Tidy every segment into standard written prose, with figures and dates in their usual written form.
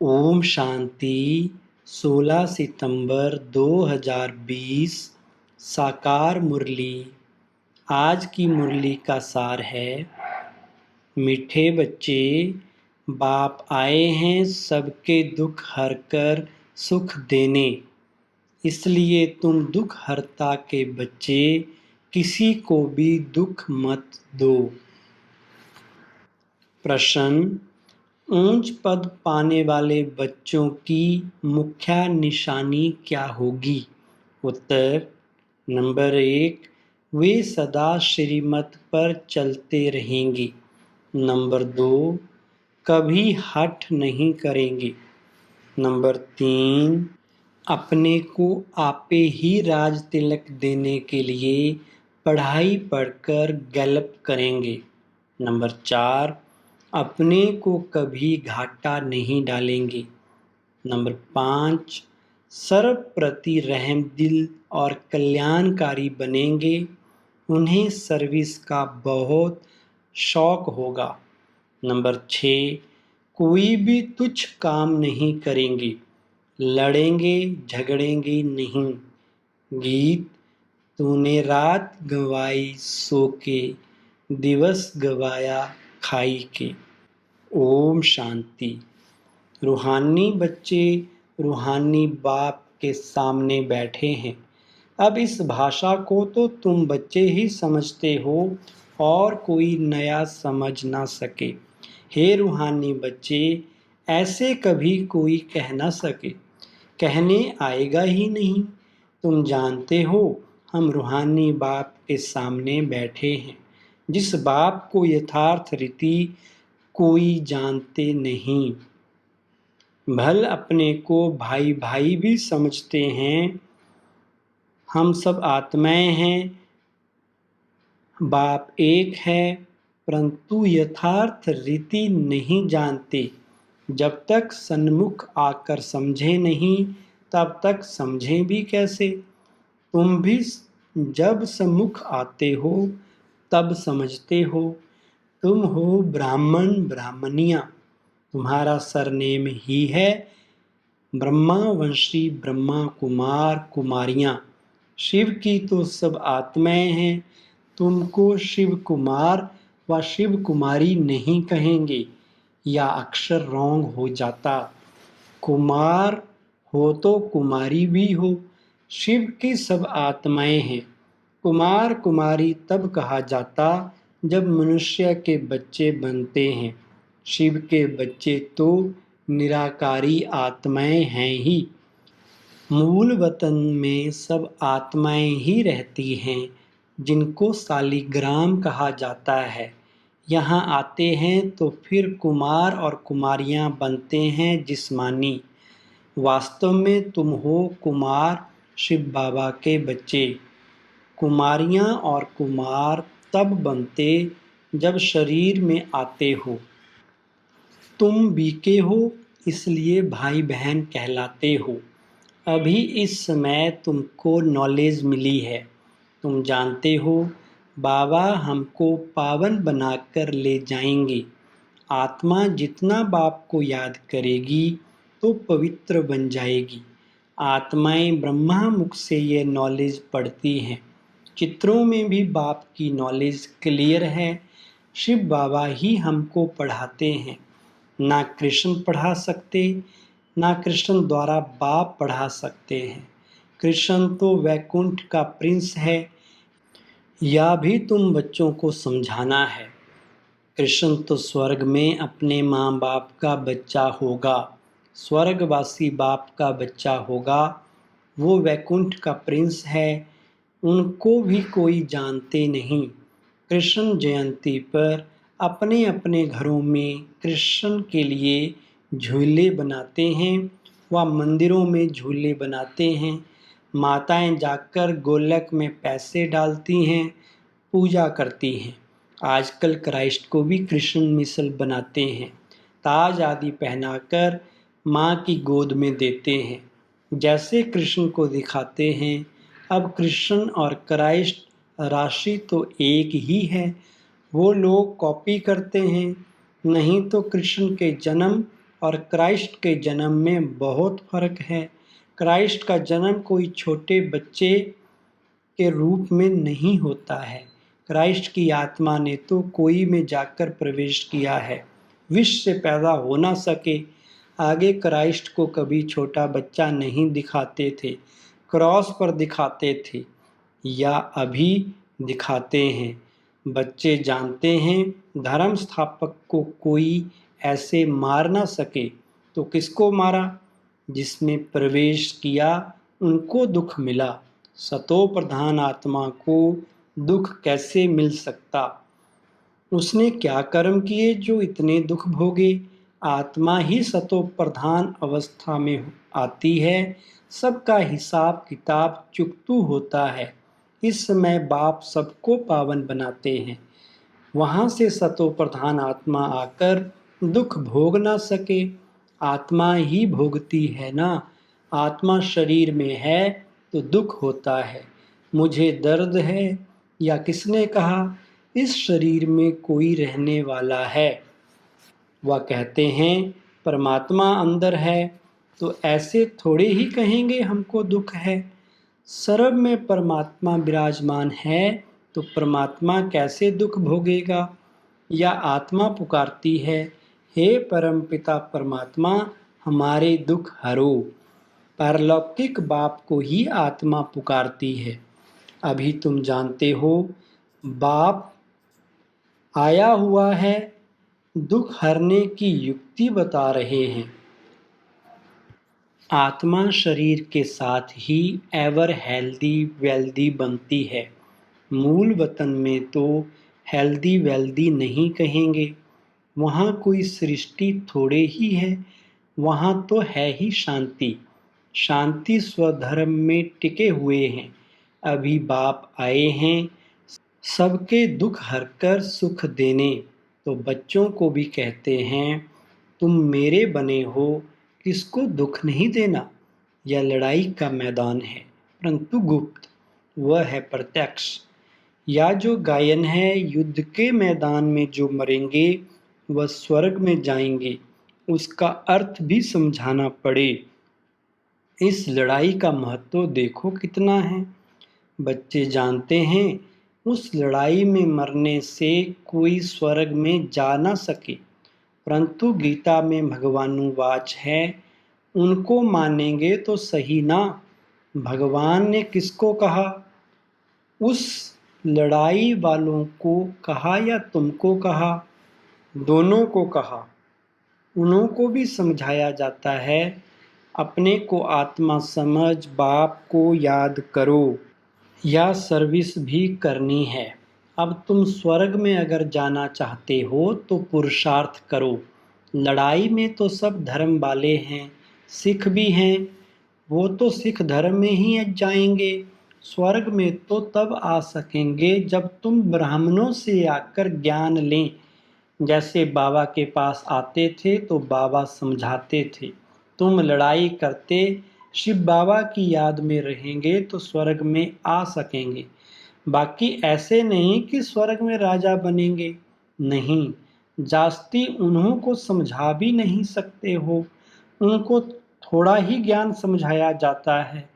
ओम शांति। 16 सितंबर 2020 साकार मुरली। आज की मुरली का सार है, मीठे बच्चे, बाप आए हैं सबके दुख हरकर सुख देने, इसलिए तुम दुख हरता के बच्चे किसी को भी दुख मत दो। प्रश्न: ऊंच पद पाने वाले बच्चों की मुख्य निशानी क्या होगी? उत्तर: नंबर 1, वे सदा श्रीमत पर चलते रहेंगे। नंबर 2, कभी हठ नहीं करेंगे। नंबर 3, अपने को आपे ही राज तिलक देने के लिए पढ़ाई पढ़कर गैलप करेंगे। नंबर 4, अपने को कभी घाटा नहीं डालेंगे। नंबर 5, सर्व प्रति रहमदिल और कल्याणकारी बनेंगे। उन्हें सर्विस का बहुत शौक होगा। नंबर 6, कोई भी तुच्छ काम नहीं करेंगे, लड़ेंगे झगड़ेंगे नहीं। गीत: तूने रात गंवाई सो के, दिवस गवाया खाई के। ओम शांति। रूहानी बच्चे रूहानी बाप के सामने बैठे हैं। अब इस भाषा को तो तुम बच्चे ही समझते हो और कोई नया समझ ना सके। हे रूहानी बच्चे, ऐसे कभी कोई कह ना सके, कहने आएगा ही नहीं। तुम जानते हो हम रूहानी बाप के सामने बैठे हैं, जिस बाप को यथार्थ रीति कोई जानते नहीं। भल अपने को भाई भाई भी समझते हैं। हम सब आत्माएं हैं, बाप एक है, परंतु यथार्थ रीति नहीं जानते। जब तक सन्मुख आकर समझे नहीं, तब तक समझें भी कैसे? तुम भी जब सम्मुख आते हो तब समझते हो। तुम हो ब्राह्मण ब्राह्मणियाँ, तुम्हारा सरनेम ही है ब्रह्मा वंशी ब्रह्मा कुमार कुमारियाँ। शिव की तो सब आत्माएं हैं, तुमको शिव कुमार व शिव कुमारी नहीं कहेंगे, या अक्षर रॉन्ग हो जाता। कुमार हो तो कुमारी भी हो। शिव की सब आत्माएं हैं। कुमार कुमारी तब कहा जाता जब मनुष्य के बच्चे बनते हैं। शिव के बच्चे तो निराकारी आत्माएं हैं ही। मूल वतन में सब आत्माएं ही रहती हैं, जिनको सालिग्राम कहा जाता है। यहाँ आते हैं तो फिर कुमार और कुमारियाँ बनते हैं जिस्मानी। वास्तव में तुम हो कुमार शिव बाबा के बच्चे। कुमारियाँ और कुमार तब बनते जब शरीर में आते हो। तुम बीके हो, इसलिए भाई बहन कहलाते हो। अभी इस समय तुमको नॉलेज मिली है। तुम जानते हो बाबा हमको पावन बनाकर ले जाएंगे। आत्मा जितना बाप को याद करेगी तो पवित्र बन जाएगी। आत्माएं ब्रह्मा मुख से ये नॉलेज पढ़ती हैं। चित्रों में भी बाप की नॉलेज क्लियर है। शिव बाबा ही हमको पढ़ाते हैं। ना कृष्ण पढ़ा सकते, ना कृष्ण द्वारा बाप पढ़ा सकते हैं। कृष्ण तो वैकुंठ का प्रिंस है, या भी तुम बच्चों को समझाना है। कृष्ण तो स्वर्ग में अपने माँ बाप का बच्चा होगा, स्वर्गवासी बाप का बच्चा होगा। वो वैकुंठ का प्रिंस है, उनको भी कोई जानते नहीं। कृष्ण जयंती पर अपने अपने घरों में कृष्ण के लिए झूले बनाते हैं व मंदिरों में झूले बनाते हैं। माताएं जाकर गोलक में पैसे डालती हैं, पूजा करती हैं। आजकल क्राइस्ट को भी कृष्ण मिसल बनाते हैं, ताज आदि पहनाकर माँ की गोद में देते हैं, जैसे कृष्ण को दिखाते हैं। अब कृष्ण और क्राइस्ट राशि तो एक ही है। वो लोग कॉपी करते हैं, नहीं तो कृष्ण के जन्म और क्राइस्ट के जन्म में बहुत फर्क है। क्राइस्ट का जन्म कोई छोटे बच्चे के रूप में नहीं होता है। क्राइस्ट की आत्मा ने तो कोई में जाकर प्रवेश किया है, विष से पैदा हो ना सके। आगे क्राइस्ट को कभी छोटा बच्चा नहीं दिखाते थे, क्रॉस पर दिखाते थे या अभी दिखाते हैं। बच्चे जानते हैं धर्म स्थापक को कोई ऐसे मार ना सके, तो किसको मारा? जिसमें प्रवेश किया उनको दुख मिला। सतो प्रधान आत्मा को दुख कैसे मिल सकता? उसने क्या कर्म किए जो इतने दुख भोगे? आत्मा ही सतो प्रधान अवस्था में आती है, सबका हिसाब किताब चुकतू होता है। इस समय बाप सबको पावन बनाते हैं। वहाँ से सतो प्रधान आत्मा आकर दुख भोग ना सके। आत्मा ही भोगती है ना। आत्मा शरीर में है तो दुख होता है। मुझे दर्द है या किसने कहा? इस शरीर में कोई रहने वाला है। वह कहते हैं परमात्मा अंदर है, तो ऐसे थोड़े ही कहेंगे हमको दुख है। सर्व में परमात्मा विराजमान है तो परमात्मा कैसे दुख भोगेगा? या आत्मा पुकारती है, हे परमपिता परमात्मा हमारे दुख हरो। पारलौकिक बाप को ही आत्मा पुकारती है। अभी तुम जानते हो बाप आया हुआ है, दुख हरने की युक्ति बता रहे हैं। आत्मा शरीर के साथ ही एवर हेल्दी वेल्दी बनती है। मूल वतन में तो हेल्दी वेल्दी नहीं कहेंगे। वहाँ कोई सृष्टि थोड़े ही है, वहाँ तो है ही शांति। शांति स्वधर्म में टिके हुए हैं। अभी बाप आए हैं सबके दुख हरकर सुख देने। तो बच्चों को भी कहते हैं तुम मेरे बने हो, किसको दुख नहीं देना। यह लड़ाई का मैदान है, परंतु गुप्त, वह है प्रत्यक्ष। या जो गायन है, युद्ध के मैदान में जो मरेंगे वह स्वर्ग में जाएंगे, उसका अर्थ भी समझाना पड़े। इस लड़ाई का महत्व देखो कितना है। बच्चे जानते हैं उस लड़ाई में मरने से कोई स्वर्ग में जा ना सके, परंतु गीता में भगवानुवाच है, उनको मानेंगे तो सही ना। भगवान ने किसको कहा? उस लड़ाई वालों को कहा या तुमको कहा? दोनों को कहा। उन्हों को भी समझाया जाता है, अपने को आत्मा समझ बाप को याद करो। या सर्विस भी करनी है। अब तुम स्वर्ग में अगर जाना चाहते हो तो पुरुषार्थ करो। लड़ाई में तो सब धर्म वाले हैं, सिख भी हैं, वो तो सिख धर्म में ही जाएंगे। स्वर्ग में तो तब आ सकेंगे जब तुम ब्राह्मणों से आकर ज्ञान लें। जैसे बाबा के पास आते थे तो बाबा समझाते थे, तुम लड़ाई करते शिव बाबा की याद में रहेंगे तो स्वर्ग में आ सकेंगे। बाकी ऐसे नहीं कि स्वर्ग में राजा बनेंगे, नहीं। जास्ती उन्हों को समझा भी नहीं सकते हो, उनको थोड़ा ही ज्ञान समझाया जाता है।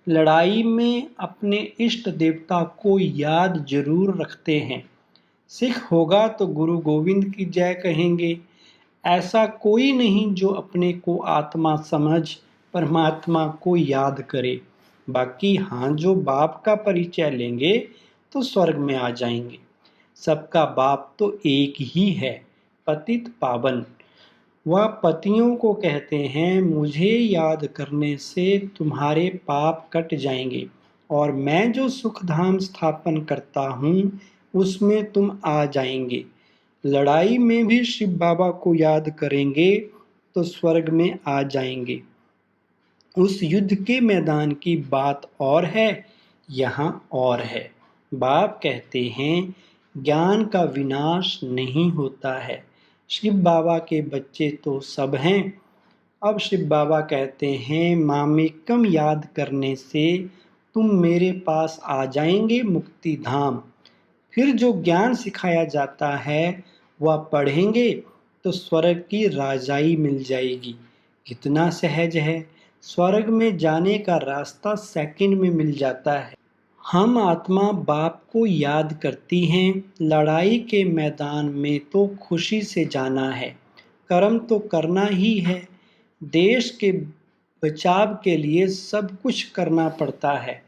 लड़ाई में अपने इष्ट देवता को याद जरूर रखते हैं। सिख होगा तो गुरु गोविंद की जय कहेंगे। ऐसा कोई नहीं जो अपने को आत्मा समझ परमात्मा को याद करे। बाकी हाँ, जो बाप का परिचय लेंगे तो स्वर्ग में आ जाएंगे। सबका बाप तो एक ही है, पतित पावन। वह पतियों को कहते हैं, मुझे याद करने से तुम्हारे पाप कट जाएंगे और मैं जो सुख धाम स्थापन करता हूँ उसमें तुम आ जाएंगे। लड़ाई में भी शिव बाबा को याद करेंगे तो स्वर्ग में आ जाएंगे। उस युद्ध के मैदान की बात और है, यहाँ और है। बाप कहते हैं ज्ञान का विनाश नहीं होता है। शिव बाबा के बच्चे तो सब हैं। अब शिव बाबा कहते हैं मामेकम याद करने से तुम मेरे पास आ जाएंगे मुक्ति धाम। फिर जो ज्ञान सिखाया जाता है वह पढ़ेंगे तो स्वर्ग की राजाई मिल जाएगी। कितना सहज है, स्वर्ग में जाने का रास्ता सेकंड में मिल जाता है। हम आत्मा बाप को याद करती हैं, लड़ाई के मैदान में तो खुशी से जाना है, कर्म तो करना ही है, देश के बचाव के लिए सब कुछ करना पड़ता है।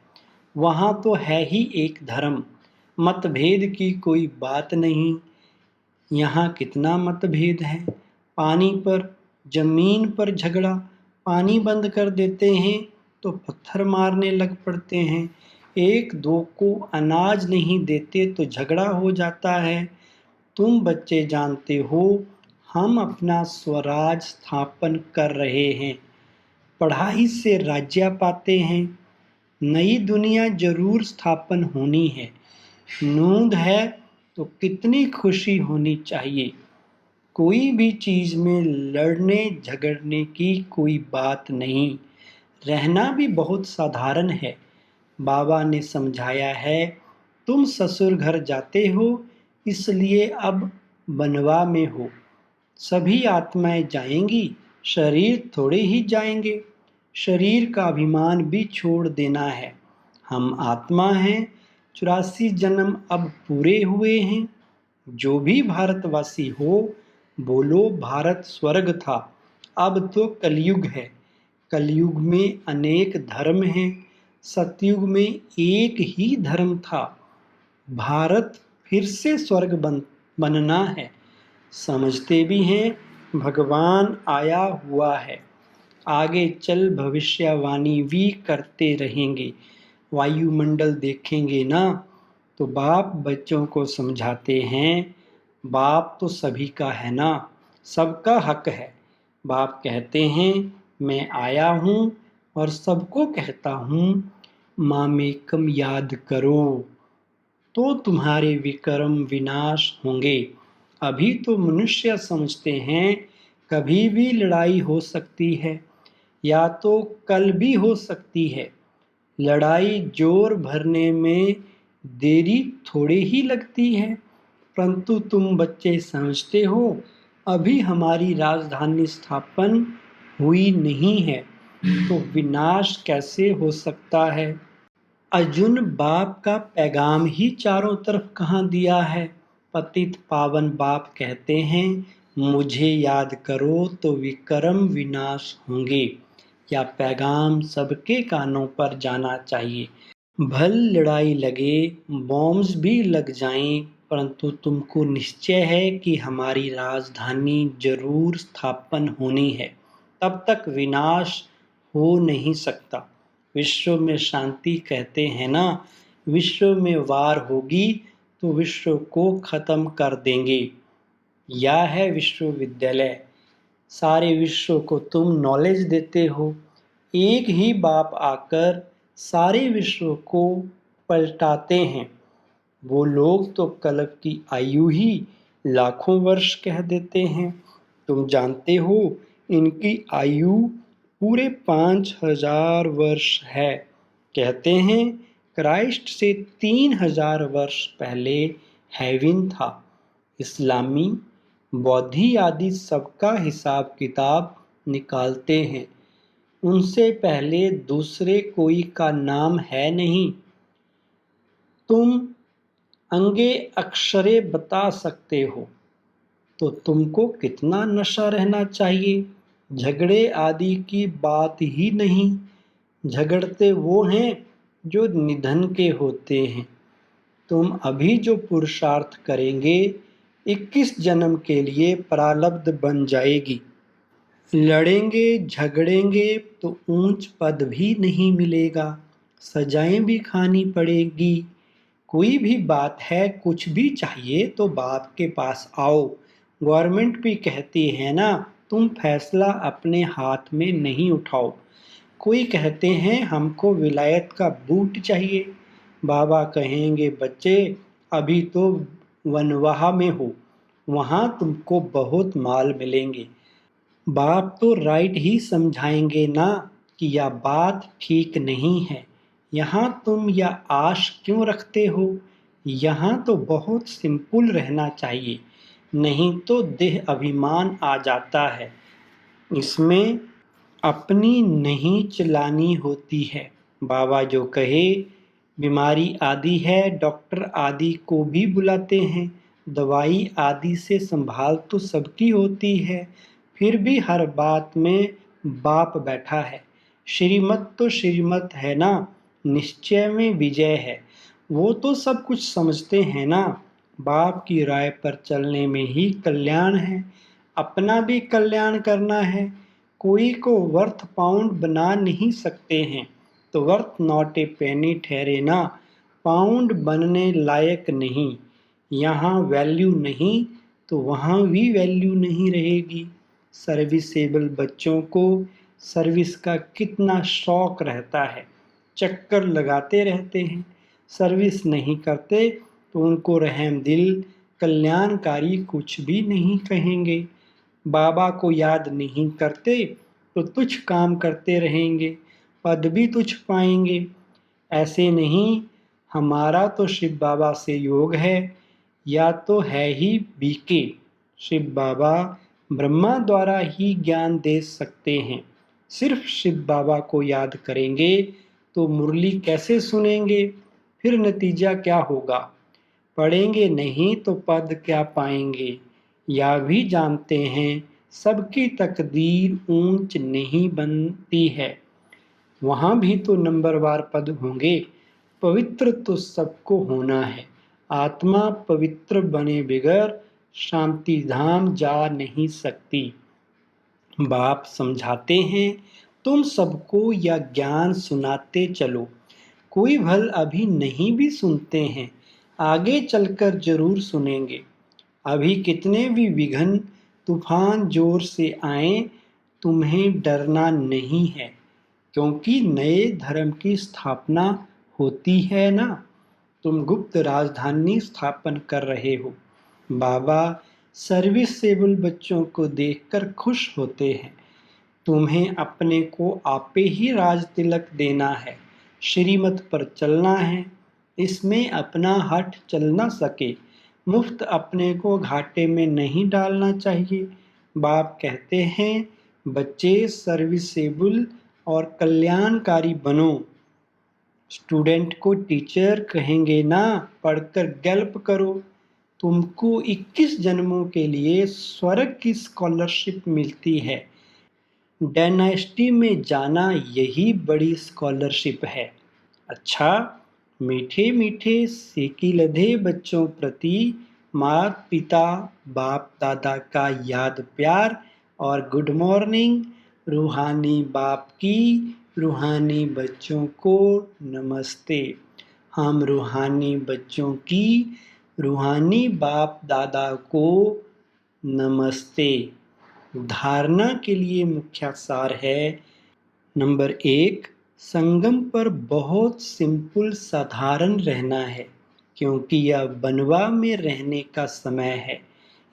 वहाँ तो है ही एक धर्म, मतभेद की कोई बात नहीं। यहाँ कितना मतभेद है, पानी पर, जमीन पर झगड़ा, पानी बंद कर देते हैं तो पत्थर मारने लग पड़ते हैं, एक दो को अनाज नहीं देते तो झगड़ा हो जाता है। तुम बच्चे जानते हो, हम अपना स्वराज स्थापन कर रहे हैं, पढ़ाई से राज्य पाते हैं, नई दुनिया जरूर स्थापन होनी है। नूंद है तो कितनी खुशी होनी चाहिए। कोई भी चीज में लड़ने झगड़ने की कोई बात नहीं, रहना भी बहुत साधारण है। बाबा ने समझाया है, तुम ससुर घर जाते हो इसलिए अब बनवा में हो। सभी आत्माएं जाएंगी, शरीर थोड़े ही जाएंगे। शरीर का अभिमान भी छोड़ देना है। हम आत्मा हैं, 84 जन्म अब पूरे हुए हैं। जो भी भारतवासी हो, बोलो भारत स्वर्ग था, अब तो कलयुग है। कलयुग में अनेक धर्म हैं, सतयुग में एक ही धर्म था। भारत फिर से स्वर्ग बनना है। समझते भी हैं, भगवान आया हुआ है, आगे चल भविष्यवाणी भी करते रहेंगे। वायुमंडल देखेंगे ना, तो बाप बच्चों को समझाते हैं, बाप तो सभी का है ना, सबका हक है। बाप कहते हैं, मैं आया हूँ और सबको कहता हूँ, मामेकम याद करो, तो तुम्हारे विक्रम विनाश होंगे। अभी तो मनुष्य समझते हैं कभी भी लड़ाई हो सकती है, या तो कल भी हो सकती है। लड़ाई जोर भरने में देरी थोड़ी ही लगती है, परंतु तुम बच्चे समझते हो, अभी हमारी राजधानी स्थापन हुई नहीं है, तो विनाश कैसे हो सकता है। अर्जुन, बाप का पैगाम ही चारों तरफ कहाँ दिया है। पतित पावन बाप कहते हैं, मुझे याद करो तो विक्रम विनाश होंगे। या पैगाम सबके कानों पर जाना चाहिए। भल लड़ाई लगे, बॉम्ब्स भी लग जाएं, परंतु तुमको निश्चय है कि हमारी राजधानी जरूर स्थापन होनी है, तब तक विनाश हो नहीं सकता। विश्व में शांति कहते हैं ना, विश्व में वार होगी तो विश्व को खत्म कर देंगे। यह है विश्वविद्यालय, सारे विश्व को तुम नॉलेज देते हो। एक ही बाप आकर सारे विश्व को पलटाते हैं। वो लोग तो कल्प की आयु ही लाखों वर्ष कह देते हैं। तुम जानते हो, इनकी आयु पूरे 5000 वर्ष है। कहते हैं क्राइस्ट से 3000 वर्ष पहले हेवन था। इस्लामी, बौद्धि आदि सबका हिसाब किताब निकालते हैं, उनसे पहले दूसरे कोई का नाम है नहीं। तुम अंगे अक्षरे बता सकते हो, तो तुमको कितना नशा रहना चाहिए। झगड़े आदि की बात ही नहीं, झगड़ते वो हैं जो निधन के होते हैं। तुम अभी जो पुरुषार्थ करेंगे, 21 जन्म के लिए प्रारब्ध बन जाएगी। लड़ेंगे झगड़ेंगे तो ऊंच पद भी नहीं मिलेगा, सजाएं भी खानी पड़ेगी। कोई भी बात है, कुछ भी चाहिए तो बाप के पास आओ। गवर्नमेंट भी कहती है ना, तुम फैसला अपने हाथ में नहीं उठाओ। कोई कहते हैं हमको विलायत का बूट चाहिए, बाबा कहेंगे बच्चे अभी तो वनवाह में हो, वहाँ तुमको बहुत माल मिलेंगे। बाप तो राइट ही समझाएंगे ना कि यह बात ठीक नहीं है। यहाँ तुम यह आश क्यों रखते हो। यहाँ तो बहुत सिंपल रहना चाहिए। नहीं तो देह अभिमान आ जाता है। इसमें अपनी नहीं चलानी होती है। बाबा जो कहे, बीमारी आदि है, डॉक्टर आदि को भी बुलाते हैं। दवाई आदि से संभाल तो सबकी होती है, फिर भी हर बात में बाप बैठा है। श्रीमत तो श्रीमत है ना, निश्चय में विजय है। वो तो सब कुछ समझते हैं ना, बाप की राय पर चलने में ही कल्याण है। अपना भी कल्याण करना है। कोई को वर्थ पाउंड बना नहीं सकते हैं तो वर्थ नॉट ए पेनी ठहरे ना। पाउंड बनने लायक नहीं, यहाँ वैल्यू नहीं तो वहाँ भी वैल्यू नहीं रहेगी। सर्विसेबल बच्चों को सर्विस का कितना शौक रहता है, चक्कर लगाते रहते हैं। सर्विस नहीं करते तो उनको रहम दिल कल्याणकारी कुछ भी नहीं कहेंगे। बाबा को याद नहीं करते तो तुच्छ काम करते रहेंगे, पद भी तुच्छ पाएंगे। ऐसे नहीं, हमारा तो शिव बाबा से योग है, या तो है ही बीके। शिव बाबा ब्रह्मा द्वारा ही ज्ञान दे सकते हैं। सिर्फ शिव बाबा को याद करेंगे तो मुरली कैसे सुनेंगे? फिर नतीजा क्या होगा? पढ़ेंगे नहीं तो पद क्या पाएंगे? या भी जानते हैं सबकी तकदीर ऊंच नहीं बनती है। वहाँ भी तो नंबरवार पद होंगे। पवित्र तो सबको होना है। आत्मा पवित्र बने बगैर शांति धाम जा नहीं सकती। बाप समझाते हैं, तुम सबको यह ज्ञान सुनाते चलो। कोई भल अभी नहीं भी सुनते हैं, आगे चलकर जरूर सुनेंगे। अभी कितने भी विघ्न तूफान जोर से आए, तुम्हें डरना नहीं है, क्योंकि नए धर्म की स्थापना होती है ना। तुम गुप्त राजधानी स्थापन कर रहे हो। बाबा सर्विसेबल बच्चों को देखकर खुश होते हैं। तुम्हें अपने को आपे ही राज तिलक देना है, श्रीमत पर चलना है। इसमें अपना हठ चल न सके, मुफ्त अपने को घाटे में नहीं डालना चाहिए। बाप कहते हैं, बच्चे सर्विसेबल और कल्याणकारी बनो। स्टूडेंट को टीचर कहेंगे ना, पढ़कर गल्प करो। तुमको 21 जन्मों के लिए स्वर्ग की स्कॉलरशिप मिलती है। डायनेस्टी में जाना यही बड़ी स्कॉलरशिप है। अच्छा, मीठे मीठे सेकीलधे बच्चों प्रति माता पिता बाप दादा का याद प्यार और गुड मॉर्निंग। रूहानी बाप की रूहानी बच्चों को नमस्ते। हम रूहानी बच्चों की रूहानी बाप दादा को नमस्ते। धारणा के लिए मुख्य सार है, नंबर 1, संगम पर बहुत सिंपल साधारण रहना है, क्योंकि यह बनवा में रहने का समय है।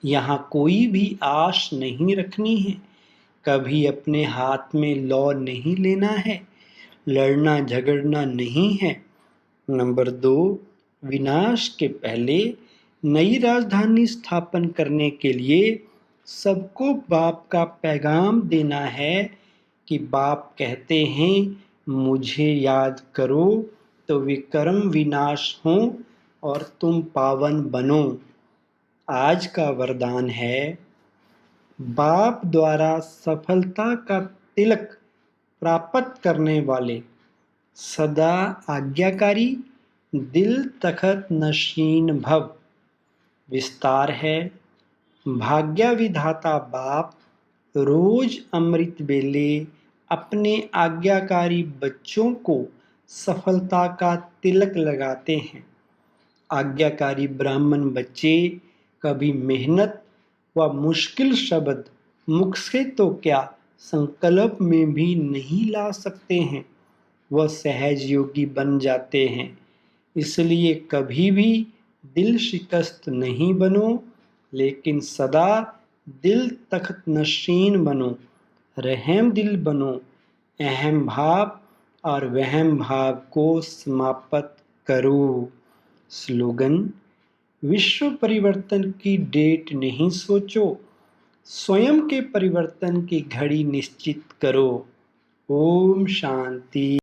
यहाँ कोई भी आश नहीं रखनी है, कभी अपने हाथ में लॉ नहीं लेना है, लड़ना झगड़ना नहीं है। नंबर 2, विनाश के पहले नई राजधानी स्थापन करने के लिए सबको बाप का पैगाम देना है कि बाप कहते हैं, मुझे याद करो तो विक्रम विनाश हो और तुम पावन बनो। आज का वरदान है, बाप द्वारा सफलता का तिलक प्राप्त करने वाले सदा आज्ञाकारी दिल तखत नशीन भव। विस्तार है, भाग्य विधाता बाप रोज अमृत बेले अपने आज्ञाकारी बच्चों को सफलता का तिलक लगाते हैं। आज्ञाकारी ब्राह्मण बच्चे कभी मेहनत व मुश्किल शब्द मुख से तो क्या संकल्प में भी नहीं ला सकते हैं, वह सहज योगी बन जाते हैं। इसलिए कभी भी दिल शिकस्त नहीं बनो, लेकिन सदा दिल तख्त नशीन बनो। रहम दिल बनो, अहम भाव और वहम भाव को समाप्त करो। स्लोगन, विश्व परिवर्तन की डेट नहीं सोचो, स्वयं के परिवर्तन की घड़ी निश्चित करो। ओम शांति।